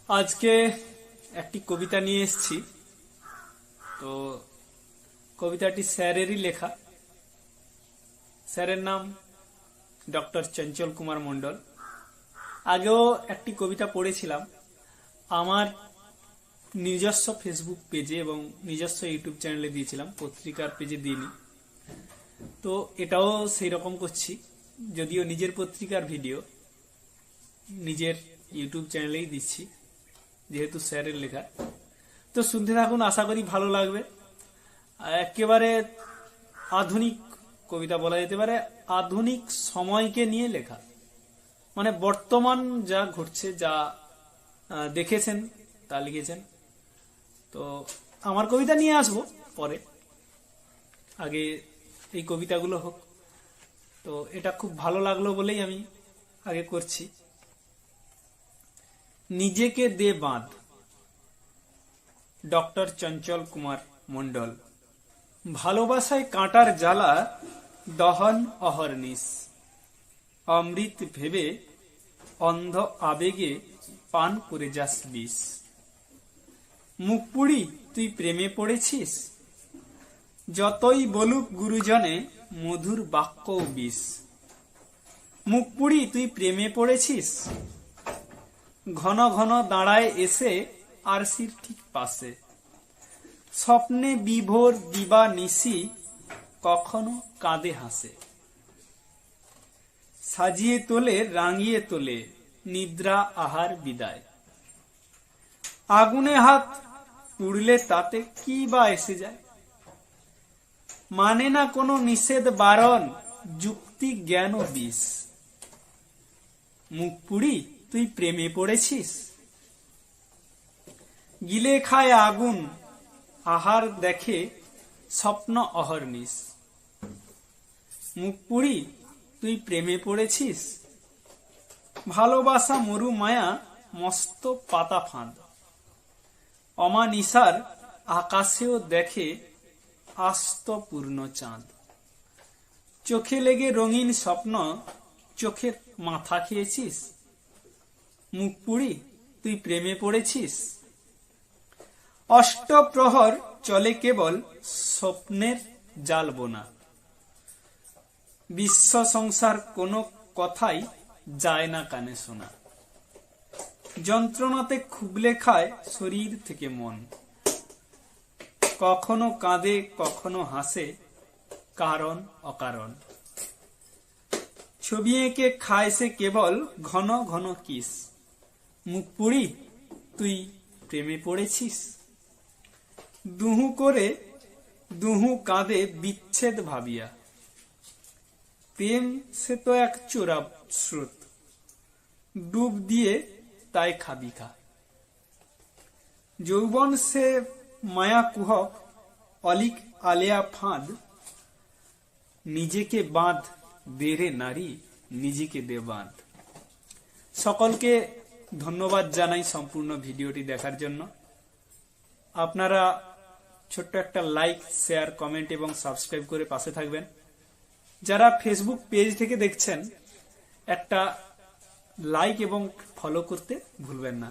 আজকে একটি কবিতা নিয়ে এসেছি। তো কবিতাটি স্যারেরই লেখা। স্যারের নাম ডক্টর চঞ্চল কুমার মণ্ডল। আগেও একটি কবিতা পড়েছিলাম আমার নিজস্ব ফেসবুক পেজে এবং নিজস্ব ইউটিউব চ্যানেলে দিয়েছিলাম, পত্রিকার পেজে দিইনি। তো এটাও সেই রকম করছি, যদিও নিজের পত্রিকার ভিডিও নিজের ইউটিউব চ্যানেলেই দিচ্ছি, যেহেতু স্যারের লেখা। তো শুনতে থাকুন, আশা করি ভালো লাগবে। একেবারে আধুনিক কবিতা বলা যেতে পারে, আধুনিক সময়কে নিয়ে লেখা, মানে বর্তমান যা ঘটছে, যা দেখেছেন তা লিখেছেন। তো আমার কবিতা নিয়ে আসবো পরে, আগে এই কবিতাগুলো হোক। তো এটা খুব ভালো লাগলো বলেই আমি আগে করছি। নিজেকে দে বাঁধ, ডক্টর চঞ্চল কুমার মণ্ডল। ভালোবাসায় কাঁটার জ্বালা দহন অহর্নিশ, অমৃত ভেবে অন্ধ আবেগে পান করে যাস বিষ। মুখ পুড়ি তুই প্রেমে পড়েছিস, যতই বলুক গুরুজনে মধুর বাক্য বিষ। মুখ পুড়ি তুই প্রেমে পড়েছিস, ঘন ঘন দাঁড়ায় এসে আরশির ঠিক পাশে। স্বপ্নে বিভোর দিবা নিশি, কখনো কাঁদে হাসে। সাজিয়ে তোলে রাঙিয়ে তোলে নিদ্রা আহার বিদায়। আগুনে হাত পুড়লে তাতে কি বা এসে যায়। মানে না কোনো নিষেধ বারণ, যুক্তি জ্ঞান ও বিষ। মুখ পুড়ি তুই প্রেমে পড়েছিস, গিলে খায় আগুন আহার দেখে স্বপ্ন অহর্নিশ। মুখ পুড়ি তুই প্রেমে পড়েছিস, ভালোবাসা মরু মায়া মস্ত পাতা ফাঁদ। অমানিসার আকাশেও দেখে আস্ত পূর্ণ চাঁদ। চোখে লেগে রঙিন স্বপ্ন, চোখের মাথা খেয়েছিস। মুখ পুড়ি তুই প্রেমে পড়েছিস, অষ্টপ্রহর চলে কেবল স্বপ্নের জাল বোনা। বিশ্ব সংসার কোনো কথাই যায় না কানে শোনা। যন্ত্রণাতে খুবলে খায় শরীর থেকে মন, কখনো কাঁদে কখনো হাসে কারণ অকারণ। ছবি এঁকে খায় সে কেবল ঘন ঘন কিস। মুখ পুড়ি তুই প্রেমে পড়েছিস, দুহু করে দুহু কাঁদে বিচ্ছেদ ভাবিয়া। প্রেম সে তো এক চোরা স্রোত, ডুব দিয়ে তাই খাবি খা। যৌবন সে মায়া কুহক, অলিক আলেয়া ফাঁদ। নিজেকে বাঁধ দেরে নারী, নিজেকে দে বাঁধ। সকলকে ধন্যবাদ জানাই সম্পূর্ণ ভিডিওটি দেখার জন্য। আপনারা ছোট্ট একটা লাইক, শেয়ার, কমেন্ট এবং সাবস্ক্রাইব করে পাশে থাকবেন। যারা ফেসবুক পেজ থেকে দেখছেন, একটা লাইক এবং ফলো করতে ভুলবেন না।